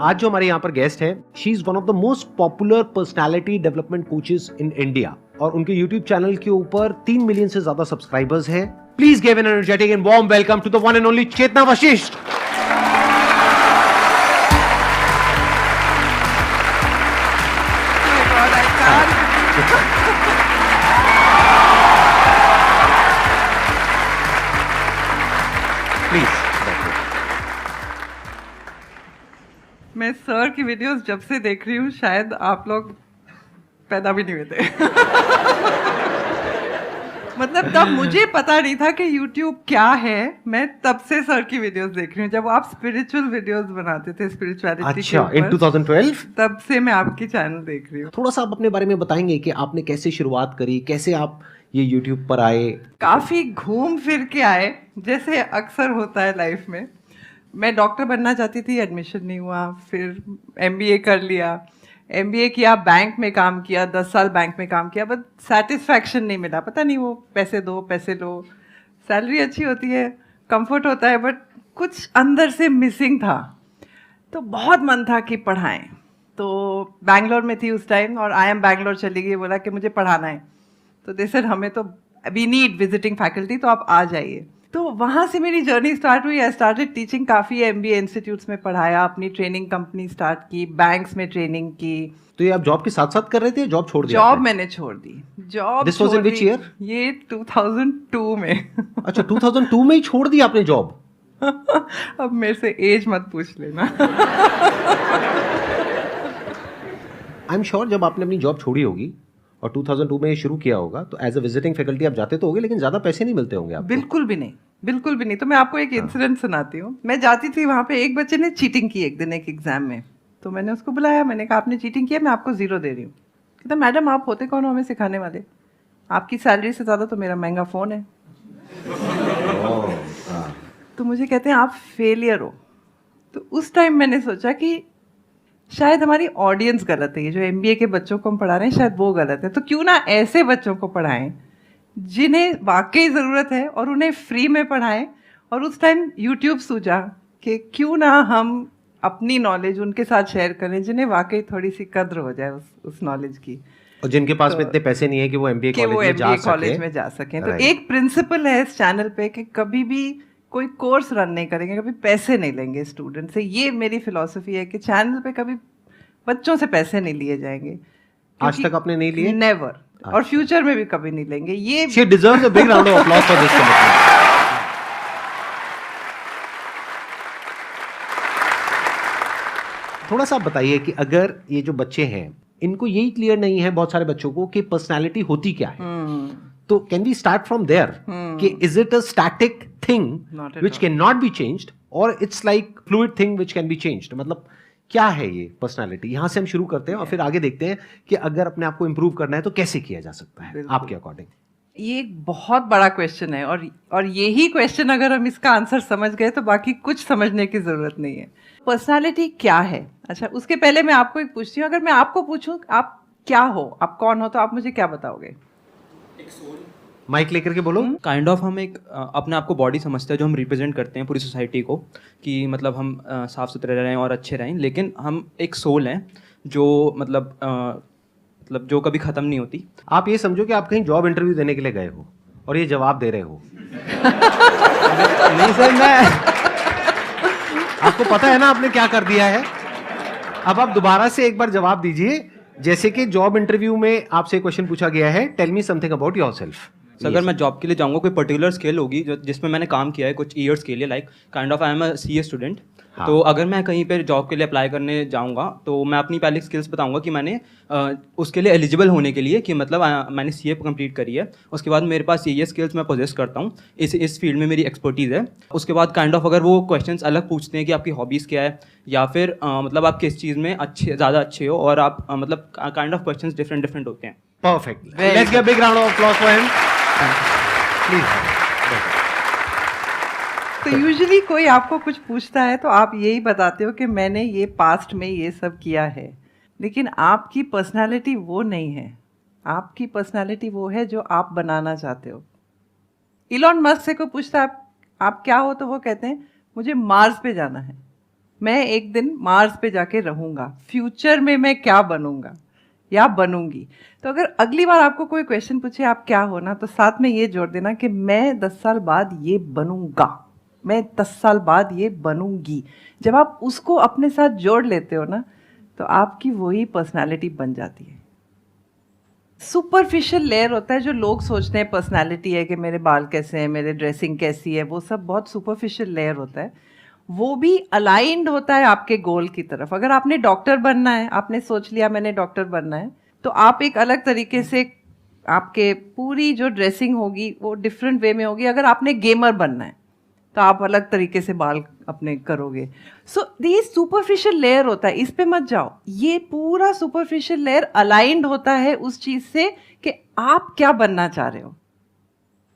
आज जो हमारे यहाँ पर गेस्ट है, she is one of the most popular personality development coaches in India और उनके यूट्यूब चैनल के ऊपर 3 मिलियन से ज्यादा सब्सक्राइबर्स हैं। Please give an energetic and warm welcome to the one and only Chetna Vashishtha. Please. मैं सर की वीडियोस जब से देख रही हूँ, शायद आप लोग पैदा भी नहीं हुए थे। मतलब तब मुझे पता नहीं था कि YouTube क्या है। मैं तब से सर की वीडियोस देख रही हूँ, जब आप स्पिरिचुअल वीडियोस बनाते थे स्पिरिचुअलिटी के ऊपर। इन 2012 तब से मैं आपकी चैनल देख रही हूँ। थोड़ा सा आप अपने बारे में बताएंगे कि आपने कैसे शुरुआत करी, कैसे आप ये YouTube पर आए? काफी घूम फिर के आए, जैसे अक्सर होता है लाइफ में। मैं डॉक्टर बनना चाहती थी, एडमिशन नहीं हुआ। फिर MBA कर लिया, MBA किया, बैंक में काम किया, 10 साल बैंक में काम किया, बट सेटिस्फैक्शन नहीं मिला। पता नहीं, वो पैसे दो पैसे लो, सैलरी अच्छी होती है, कंफर्ट होता है, बट कुछ अंदर से मिसिंग था। तो बहुत मन था कि पढ़ाएं। तो बैंगलोर में थी उस टाइम और IIM बैंगलोर चली गई, बोला कि मुझे पढ़ाना है। तो दे सेड हमें तो वी नीड विजिटिंग फैकल्टी, तो आप आ जाइए। तो वहाँ से मेरी जर्नी स्टार्ट हुई। आई स्टार्टेड टीचिंग, काफ़ी MBA इंस्टीट्यूट्स में पढ़ाया, अपनी ट्रेनिंग कंपनी स्टार्ट की, बैंक्स में ट्रेनिंग की। तो ये आप जॉब के साथ साथ कर रहे थे, जॉब छोड़ दिया? जॉब मैंने छोड़ दी। Job this was in which year? ये 2002 में। अच्छा, 2002 में ही छोड़ दी आपने जॉब? अब मेरे से एज मत पूछ लेना। आई एम श्योर जब आपने अपनी जॉब छोड़ी होगी और 2002 में शुरू किया होगा, तो एज अ विजिटिंग फैकल्टी आप जाते तो होगे, लेकिन ज्यादा पैसे नहीं मिलते होंगे आपको? बिल्कुल भी नहीं, बिल्कुल भी नहीं। तो मैं आपको एक इंसिडेंट सुनाती हूँ। मैं जाती थी वहाँ पे, एक बच्चे ने चीटिंग की एक दिन एक एग्जाम में। तो मैंने उसको बुलाया, मैंने कहा आपने चीटिंग किया, मैं आपको 0 दे रही हूँ। कहता मैडम आप होते कौन हो हमें सिखाने वाले? आपकी सैलरी से ज़्यादा तो मेरा महंगा फ़ोन है। तो मुझे कहते हैं आप फेलियर हो। तो उस टाइम मैंने सोचा कि शायद हमारी ऑडियंस गलत है। ये जो MBA के बच्चों को हम पढ़ा रहे हैं, शायद वो गलत है। तो क्यों ना ऐसे बच्चों को पढ़ाएं जिन्हें वाकई ज़रूरत है, और उन्हें फ्री में पढ़ाएं। और उस टाइम YouTube सूझा कि क्यों ना हम अपनी नॉलेज उनके साथ शेयर करें जिन्हें वाकई थोड़ी सी कद्र हो जाए उस नॉलेज की, और जिनके पास में इतने पैसे नहीं है कि वो MBA कॉलेज में जा सकें। तो एक प्रिंसिपल है इस चैनल पे कि कभी भी कोई कोर्स रन नहीं करेंगे, कभी पैसे नहीं लेंगे स्टूडेंट से। ये मेरी फिलॉसफी है कि चैनल पे कभी बच्चों से पैसे नहीं लिए जाएंगे। आज तक आपने नहीं लिए? नेवर। और फ्यूचर में भी कभी नहीं लेंगे। ये She deserves a big round of applause for this commitment. थोड़ा सा बताइए कि अगर ये जो बच्चे हैं, इनको यही क्लियर नहीं है बहुत सारे बच्चों को कि पर्सनालिटी होती क्या है, तो can we start from there कि is it a static thing which can not be changed और it's like fluid thing which can be changed? मतलब क्या है ये पर्सनालिटी? यहां से हम शुरू करते हैं और फिर आगे देखते हैं कि अगर अपने आप को इम्प्रूव करना है तो कैसे किया जा सकता है आपके अकॉर्डिंग। ये एक बहुत बड़ा क्वेश्चन है, और यही क्वेश्चन अगर हम इसका आंसर समझ गए तो बाकी कुछ समझने की जरूरत नहीं है। पर्सनालिटी क्या है? अच्छा, उसके पहले मैं आपको एक पूछती हूँ। अगर मैं आपको पूछूं आप क्या हो, आप कौन हो, तो आप मुझे क्या बताओगे? माइक लेकर के बोलो। काइंड ऑफ हम एक अपने आप को बॉडी समझते हैं जो हम रिप्रेजेंट करते हैं पूरी सोसाइटी को, कि मतलब हम साफ़ सुथरे रहें और अच्छे रहें, लेकिन हम एक सोल हैं जो मतलब जो कभी ख़त्म नहीं होती। आप ये समझो कि आप कहीं जॉब इंटरव्यू देने के लिए गए हो और ये जवाब दे रहे हो। नहीं सर, मैं आपको पता है ना आपने क्या कर दिया है। अब आप दोबारा से एक बार जवाब दीजिए, जैसे कि जॉब इंटरव्यू में आपसे क्वेश्चन पूछा गया है, tell me something about yourself. अगर मैं जॉब के लिए जाऊंगा, कोई पर्टिकुलर स्किल होगी जो जिसमें मैंने काम किया है कुछ ईयर्स के लिए, like kind of I am a CA student. तो अगर मैं कहीं पर जॉब के लिए अप्लाई करने जाऊंगा तो मैं अपनी पहले स्किल्स बताऊंगा कि मैंने उसके लिए एलिजिबल होने के लिए कि मतलब मैंने CA कंप्लीट करी है, उसके बाद मेरे पास ये स्किल्स मैं पोजेस करता हूँ, इस फील्ड में मेरी एक्सपर्टीज़ है। उसके बाद काइंड ऑफ अगर वो क्वेश्चंस अलग पूछते हैं कि आपकी हॉबीज़ क्या है, या फिर मतलब आप किस चीज़ में ज़्यादा अच्छे हो, और आप मतलब काइंड ऑफ क्वेश्चंस डिफरेंट होते हैं। Perfect, let's give a big round of applause for him please. तो यूजुअली कोई आपको कुछ पूछता है तो आप यही बताते हो कि मैंने ये पास्ट में ये सब किया है, लेकिन आपकी पर्सनालिटी वो नहीं है। आपकी पर्सनालिटी वो है जो आप बनाना चाहते हो। इलॉन मस्क से कोई पूछता है आप क्या हो, तो वो कहते हैं मुझे मार्स पे जाना है, मैं एक दिन मार्स पे जाके रहूंगा, फ्यूचर में मैं क्या बनूंगा या बनूंगी। तो अगर अगली बार आपको कोई क्वेश्चन पूछे आप क्या हो ना, तो साथ में ये जोड़ देना कि मैं 10 साल बाद ये बनूंगा, मैं 10 साल बाद ये बनूंगी। जब आप उसको अपने साथ जोड़ लेते हो ना, तो आपकी वही पर्सनालिटी बन जाती है। सुपरफिशियल लेयर होता है जो लोग सोचते हैं पर्सनालिटी है, कि मेरे बाल कैसे हैं, मेरे ड्रेसिंग कैसी है, वो सब बहुत सुपरफिशियल लेयर होता है। वो भी अलाइंड होता है आपके गोल की तरफ। अगर आपने डॉक्टर बनना है, आपने सोच लिया मैंने डॉक्टर बनना है, तो आप एक अलग तरीके से, आपके पूरी जो ड्रेसिंग होगी वो डिफरेंट वे में होगी। अगर आपने गेमर बनना है तो आप अलग तरीके से बाल अपने करोगे। सो ये सुपरफिशियल लेयर होता है, इस पे मत जाओ। ये पूरा सुपरफिशियल लेयर अलाइंड होता है उस चीज से कि आप क्या बनना चाह रहे हो।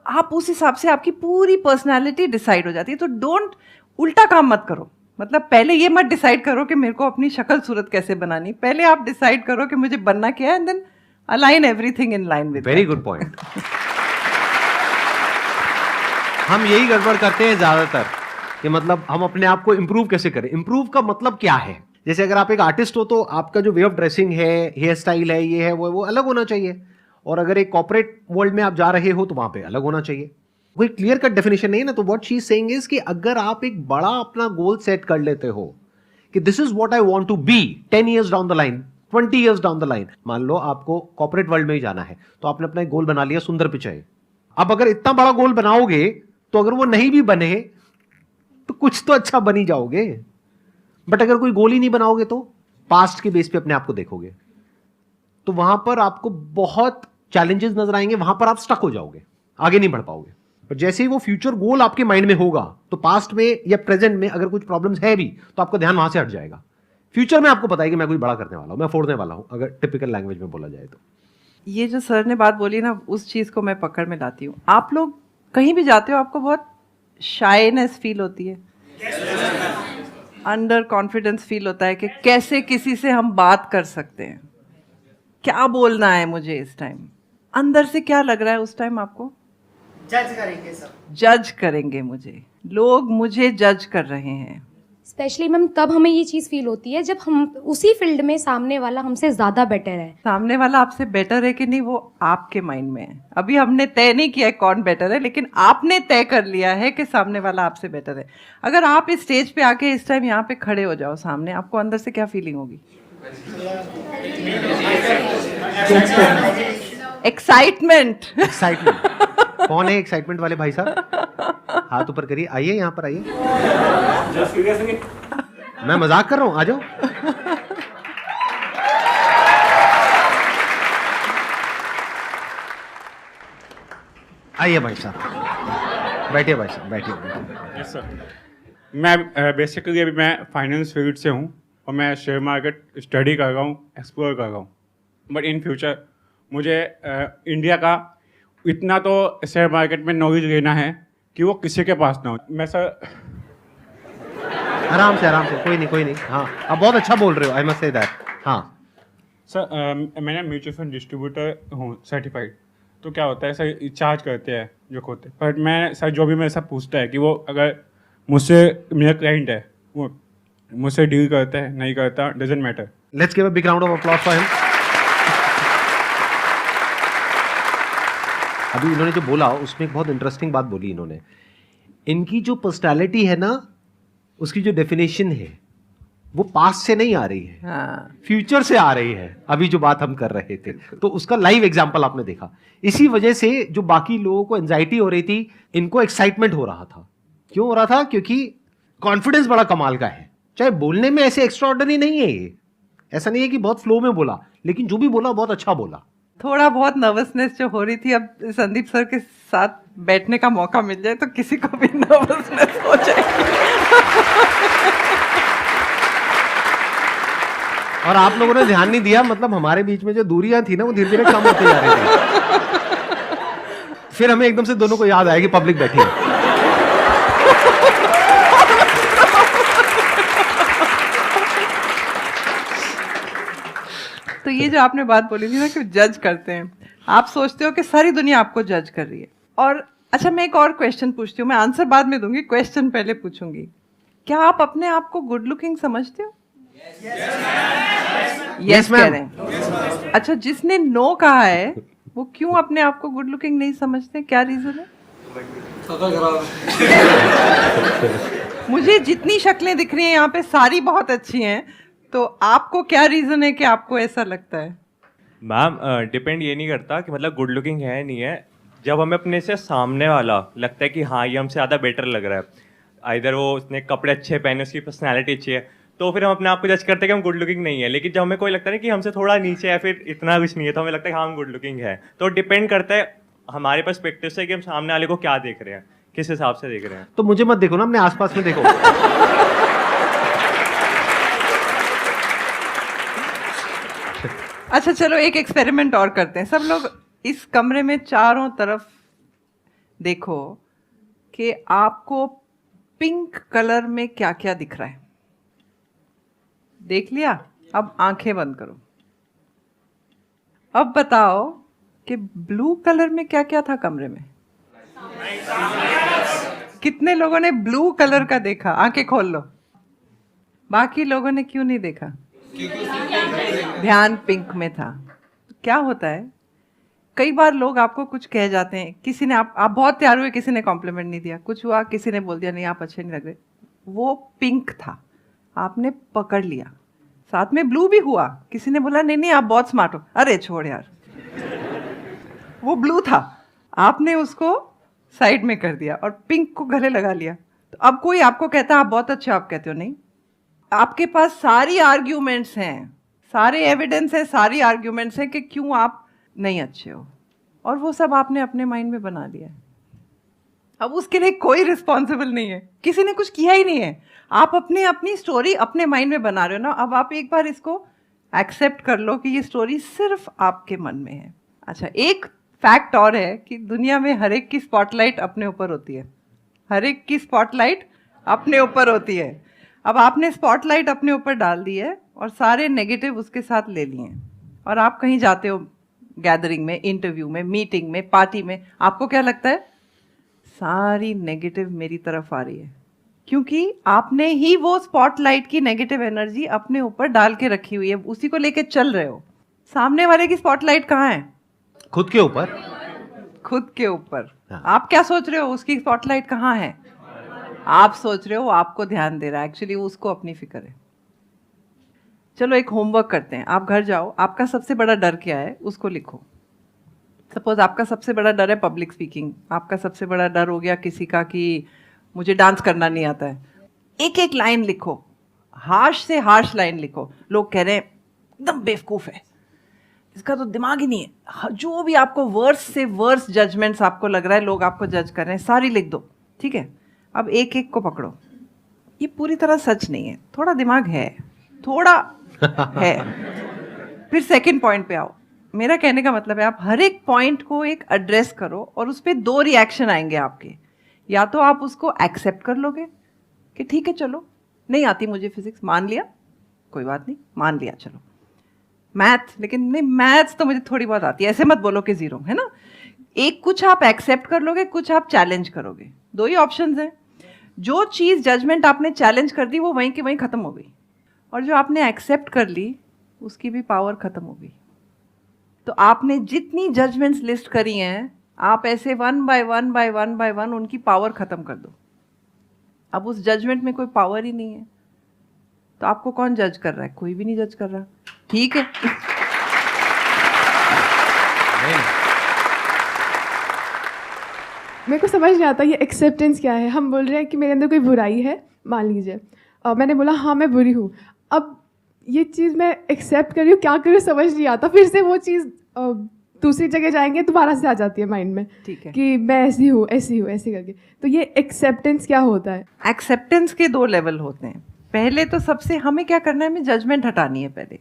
आप उस हिसाब से आपकी पूरी पर्सनालिटी डिसाइड हो जाती है। तो डोंट, उल्टा काम मत करो। मतलब पहले ये मत डिसाइड करो कि मेरे को अपनी शक्ल सूरत कैसे बनानी, पहले आप डिसाइड करो कि मुझे बनना क्या है, and then align everything in line with. Very good point. हम यही गड़बड़ करते हैं ज्यादातर कि मतलब हम अपने आप को इंप्रूव कैसे करें। इंप्रूव का मतलब क्या है? जैसे अगर आप एक आर्टिस्ट हो तो आपका जो वे ऑफ ड्रेसिंग है, हेयर स्टाइल है, ये है वो अलग होना चाहिए। और अगर एक कॉर्पोरेट वर्ल्ड में आप जा रहे हो तो वहां पे अलग होना चाहिए। कोई क्लियर कट डेफिनेशन नहीं है ना। तो what she is saying is कि अगर आप एक बड़ा अपना गोल सेट कर लेते हो कि this is what I want to be 10 years down the line, 20 years down the line, मान लो आपको कॉर्पोरेट वर्ल्ड में ही जाना है, तो आपने अपना एक गोल बना लिया सुंदर पिचाई। अब अगर इतना बड़ा गोल बनाओगे तो अगर वो नहीं भी बने तो कुछ तो अच्छा बन ही जाओगे। बट अगर कोई गोल ही नहीं बनाओगे तो पास्ट के बेस पे अपने आप को देखोगे, तो वहां पर आपको बहुत चैलेंजेस नजर आएंगे, वहां पर आप स्टक हो जाओगे, आगे नहीं बढ़ पाओगे। पर जैसे ही वो फ्यूचर गोल आपके माइंड में होगा तो पास्ट में या प्रेजेंट में अगर कुछ प्रॉब्लम्स है भी तो आपका ध्यान वहां से हट जाएगा। फ्यूचर में आपको पता है कि मैं कुछ बड़ा करने वाला हूं, मैं फोड़ने वाला हूं, अगर टिपिकल लैंग्वेज में बोला जाए तो। ये जो सर ने बात बोली ना, उस चीज को मैं पकड़ में लाती हूँ। आप लोग कहीं भी जाते हो आपको बहुत शाइनेस फील होती है, अंडर कॉन्फिडेंस फील होता है कि कैसे किसी से हम बात कर सकते हैं, क्या बोलना है मुझे इस टाइम। अंदर से क्या लग रहा है उस टाइम आपको? जज करेंगे सब, जज करेंगे मुझे, लोग मुझे जज कर रहे हैं। स्पेशली मैम तब हमें ये चीज़ फील होती है जब हम उसी फील्ड में सामने वाला हमसे ज़्यादा बेटर है। सामने वाला आपसे बेटर है कि नहीं वो आपके माइंड में है। अभी हमने तय नहीं किया है कौन बेटर है, लेकिन आपने तय कर लिया है कि सामने वाला आपसे बेटर है। अगर आप इस स्टेज पे आके इस टाइम यहाँ पे खड़े हो जाओ सामने, आपको अंदर से क्या फीलिंग होगी? एक्साइटमेंट। एक्साइटमेंट। कौन है एक्साइटमेंट वाले भाई साहब? हाथ ऊपर करिए, आइए यहाँ पर आइए। मैं मजाक कर रहा हूं, आ जाओ। आइए भाई साहब, बैठिए भाई साहब, बैठिए। Yes sir. मैं बेसिकली अभी मैं फाइनेंस फील्ड से हूँ और मैं शेयर मार्केट स्टडी कर रहा हूँ, एक्सप्लोर कर रहा हूँ। बट इन फ्यूचर मुझे इंडिया का इतना तो शेयर मार्केट में नॉलेज लेना है कि वो किसी के पास ना हो। मैं सर आराम से, कोई नहीं। हाँ, आप बहुत अच्छा बोल रहे हो, आई मस्ट से दैट। हाँ सर, मैं म्यूचुअल फंड डिस्ट्रीब्यूटर हूँ सर्टिफाइड। तो क्या होता है सर, चार्ज करते हैं जो होते हैं, पर मैं सर जो भी मेरे साथ पूछता है कि वो अगर मुझसे, मेरा क्लाइंट है, वो मुझसे डील करता है नहीं करता, doesn't matter. Let's give a big round of applause for him. अभी इन्होंने जो बोला उसमें एक बहुत इंटरेस्टिंग बात बोली इन्होंने। इनकी जो पर्सनालिटी है ना, उसकी जो डेफिनेशन है वो पास्ट से नहीं आ रही है, हाँ, फ्यूचर से आ रही है। अभी जो बात हम कर रहे थे तो उसका लाइव एग्जांपल आपने देखा। इसी वजह से जो बाकी लोगों को एंजाइटी हो रही थी, इनको एक्साइटमेंट हो रहा था। क्यों हो रहा था? क्योंकि कॉन्फिडेंस बड़ा कमाल का है। चाहे बोलने में ऐसे एक्स्ट्राऑर्डिनरी नहीं है ये, ऐसा नहीं है कि बहुत फ्लो में बोला, लेकिन जो भी बोला बहुत अच्छा बोला। थोड़ा बहुत नर्वसनेस जो हो रही थी, अब संदीप सर के साथ बैठने का मौका मिल जाए तो किसी को भी नर्वसनेस हो जाएगी। और आप लोगों ने ध्यान नहीं दिया, मतलब हमारे बीच में जो दूरियां थी ना वो धीरे धीरे कम होती जा रही थी। फिर हमें एकदम से दोनों को याद आया कि पब्लिक बैठी है। तो ये जो आपने बात बोली थी ना कि जज करते हैं, आप सोचते हो कि सारी दुनिया आपको जज कर रही है। और अच्छा, मैं एक और क्वेश्चन पूछती हूँ, मैं आंसर बाद में दूंगी, क्वेश्चन पहले पूछूंगी। क्या आप अपने आप को गुड लुकिंग समझते हो? Yes, yes ma'am. कह रहे हैं। अच्छा, जिसने नो कहा है वो क्यों अपने आप को गुड लुकिंग नहीं समझते? क्या रीजन है? मुझे जितनी शक्लें दिख रही हैं यहाँ पे सारी बहुत अच्छी हैं, तो आपको क्या रीजन है कि आपको ऐसा लगता है? मैम डिपेंड ये नहीं करता कि मतलब गुड लुकिंग है नहीं है। जब हमें अपने से सामने वाला लगता है कि हाँ ये हमसे ज़्यादा बेटर लग रहा है, आइदर वो उसने कपड़े अच्छे पहने, उसकी पर्सनैलिटी अच्छी है, तो फिर हम अपने आप को जज करते हैं कि हम गुड लुकिंग नहीं है। लेकिन जब हमें कोई लगता है कि हमसे थोड़ा नीचे है, फिर इतना कुछ नहीं है, तो हमें लगता है कि हाँ हम गुड लुकिंग है। तो डिपेंड करता है हमारे पर्सपेक्टिव से कि हम सामने वाले को क्या देख रहे हैं, किस हिसाब से देख रहे हैं। तो मुझे मत देखो ना, अपने आसपास में देखो। अच्छा चलो एक एक्सपेरिमेंट और करते हैं। सब लोग इस कमरे में चारों तरफ देखो कि आपको पिंक कलर में क्या क्या दिख रहा है। देख लिया? अब आंखें बंद करो। अब बताओ कि ब्लू कलर में क्या क्या था कमरे में? कितने लोगों ने ब्लू कलर का देखा? आंखें खोल लो। बाकी लोगों ने क्यों नहीं देखा? ध्यान पिंक में था। क्या होता है, कई बार लोग आपको कुछ कह जाते हैं, किसी ने आप बहुत तैयार हुए, किसी ने कॉम्प्लीमेंट नहीं दिया, कुछ हुआ, किसी ने बोल दिया नहीं आप अच्छे नहीं लग रहे, वो पिंक था, आपने पकड़ लिया। साथ में ब्लू भी हुआ, किसी ने बोला नहीं नहीं आप बहुत स्मार्ट हो, अरे छोड़ यार, वो ब्लू था, आपने उसको साइड में कर दिया और पिंक को गले लगा लिया। तो अब कोई आपको कहता है आप बहुत अच्छे, आप कहते हो नहीं। आपके पास सारी आर्ग्यूमेंट्स हैं, सारे एविडेंस है, सारी आर्ग्यूमेंट्स हैं कि क्यों आप नहीं अच्छे हो, और वो सब आपने अपने माइंड में बना लिया है। अब उसके लिए कोई रिस्पॉन्सिबल नहीं है, किसी ने कुछ किया ही नहीं है, आप अपनी स्टोरी अपने माइंड में बना रहे हो ना। अब आप एक बार इसको एक्सेप्ट कर लो कि ये स्टोरी सिर्फ आपके मन में है। अच्छा, एक फैक्ट और है कि दुनिया में हर एक की स्पॉटलाइट अपने ऊपर होती है, हर एक की स्पॉटलाइट अपने ऊपर होती है। अब आपने स्पॉटलाइट अपने ऊपर डाल दी है और सारे नेगेटिव उसके साथ ले लिए हैं, और आप कहीं जाते हो गैदरिंग में, इंटरव्यू में, मीटिंग में, पार्टी में, आपको क्या लगता है? सारी नेगेटिव मेरी तरफ आ रही है, क्योंकि आपने ही वो स्पॉटलाइट की नेगेटिव एनर्जी अपने ऊपर डाल के रखी हुई है, उसी को लेके चल रहे हो। सामने वाले की स्पॉटलाइट कहाँ है? खुद के ऊपर। खुद के ऊपर। हाँ। आप क्या सोच रहे हो उसकी स्पॉटलाइट कहाँ है? आप सोच रहे हो वो आपको ध्यान दे रहा है, एक्चुअली उसको अपनी फिक्र है। चलो एक होमवर्क करते हैं, आप घर जाओ, आपका सबसे बड़ा डर क्या है उसको लिखो। सपोज आपका सबसे बड़ा डर है पब्लिक स्पीकिंग, आपका सबसे बड़ा डर हो गया किसी का कि मुझे डांस करना नहीं आता है। एक एक लाइन लिखो, हार्श से हार्श लाइन लिखो। लोग कह रहे हैं एकदम बेवकूफ़ है, इसका तो दिमाग ही नहीं है, जो भी आपको वर्स से वर्स जजमेंट्स आपको लग रहा है लोग आपको जज कर रहे हैं, सारी लिख दो, ठीक है? अब एक एक को पकड़ो, ये पूरी तरह सच नहीं है, थोड़ा दिमाग है, थोड़ा है। फिर सेकंड पॉइंट पे आओ। मेरा कहने का मतलब है आप हर एक पॉइंट को एक एड्रेस करो और उस पर 2 रिएक्शन आएंगे आपके। या तो आप उसको एक्सेप्ट कर लोगे कि ठीक है चलो नहीं आती मुझे फिजिक्स, मान लिया, कोई बात नहीं, मान लिया, चलो मैथ, लेकिन नहीं मैथ्स तो मुझे थोड़ी बहुत आती है, ऐसे मत बोलो कि 0, है ना? एक कुछ आप एक्सेप्ट कर लोगे, कुछ आप चैलेंज करोगे, 2 ही ऑप्शंस हैं। जो चीज़ जजमेंट आपने चैलेंज कर दी वो वहीं की वहीं ख़त्म हो गई, और जो आपने एक्सेप्ट कर ली उसकी भी पावर ख़त्म हो गई। तो आपने जितनी जजमेंट्स लिस्ट करी हैं, आप ऐसे 1 बाय 1 उनकी पावर ख़त्म कर दो। अब उस जजमेंट में कोई पावर ही नहीं है, तो आपको कौन जज कर रहा है? कोई भी नहीं जज कर रहा, ठीक है? मेरे को समझ नहीं आता ये एक्सेप्टेंस क्या है। हम बोल रहे हैं कि मेरे अंदर कोई बुराई है, मान लीजिए, मैंने बोला हाँ मैं बुरी हूँ, अब ये चीज़ मैं एक्सेप्ट कर रही हूँ, क्या करूँ समझ नहीं आता। फिर से वो चीज़ दूसरी जगह जाएंगे दोबारा से आ जाती है माइंड में, ठीक है, कि मैं ऐसी हूँ ऐसे करके। तो ये एक्सेप्टेंस क्या होता है? एक्सेप्टेंस के 2 लेवल होते हैं। पहले तो सबसे हमें क्या करना है, हमें जजमेंट हटानी है पहले।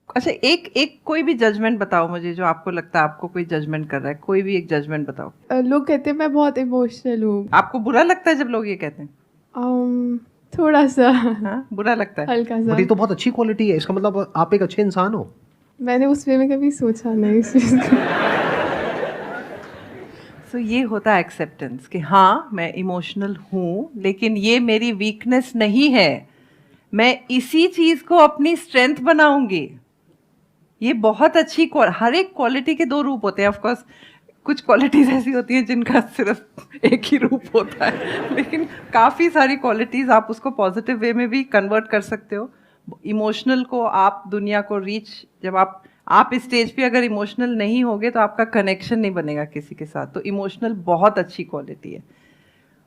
अच्छा, एक कोई भी जजमेंट बताओ मुझे जो आपको लगता है आपको कोई जजमेंट कर रहा है, कोई भी एक जजमेंट बताओ। लोग कहते हैं मैं बहुत इमोशनल हूँ। आपको बुरा लगता है जब लोग ये कहते हैं? थोड़ा सा। हाँ, बुरा लगता है, हल्का सा। बट ये तो बहुत अच्छी क्वालिटी है, इसका मतलब आप एक अच्छे इंसान हो। मैंने उस वे में कभी सोचा नहीं इस चीज़ को। सो ये होता है एक्सेप्टेंस कि हाँ मैं इमोशनल हूँ, लेकिन ये मेरी वीकनेस नहीं है, मैं इसी चीज़ को अपनी स्ट्रेंथ बनाऊंगी। ये बहुत अच्छी हर एक क्वालिटी के दो रूप होते हैं। ऑफ कोर्स कुछ क्वालिटीज़ ऐसी होती हैं जिनका सिर्फ एक ही रूप होता है, लेकिन काफ़ी सारी क्वालिटीज़ आप उसको पॉजिटिव वे में भी कन्वर्ट कर सकते हो। इमोशनल को आप दुनिया को रीच, जब आप इस स्टेज पे अगर इमोशनल नहीं होगे तो आपका कनेक्शन नहीं बनेगा किसी के साथ। तो इमोशनल बहुत अच्छी क्वालिटी है,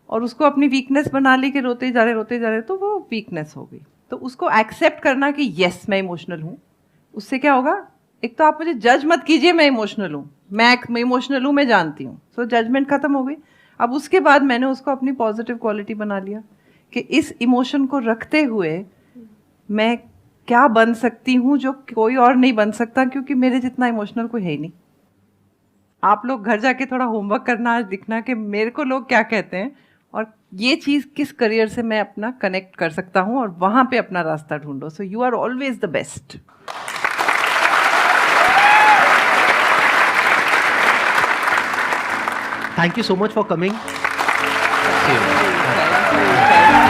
और उसको अपनी वीकनेस बना ली कि रोते जा रहे तो वो वीकनेस हो गई। तो उसको एक्सेप्ट करना कि यस मैं इमोशनल हूँ, उससे क्या होगा, एक तो आप मुझे जज मत कीजिए मैं इमोशनल हूँ, मैं इमोशनल हूँ, मैं जानती हूँ। सो जजमेंट खत्म हो गई। अब उसके बाद मैंने उसको अपनी पॉजिटिव क्वालिटी बना लिया कि इस इमोशन को रखते हुए मैं क्या बन सकती हूँ जो कोई और नहीं बन सकता, क्योंकि मेरे जितना इमोशनल कोई है ही नहीं। आप लोग घर जाके थोड़ा होमवर्क करना, आज दिखना कि मेरे को लोग क्या कहते हैं और ये चीज़ किस करियर से मैं अपना कनेक्ट कर सकता हूँ, और वहाँ पे अपना रास्ता ढूंढो। So you are always the best. Thank you so much for coming. Thank you.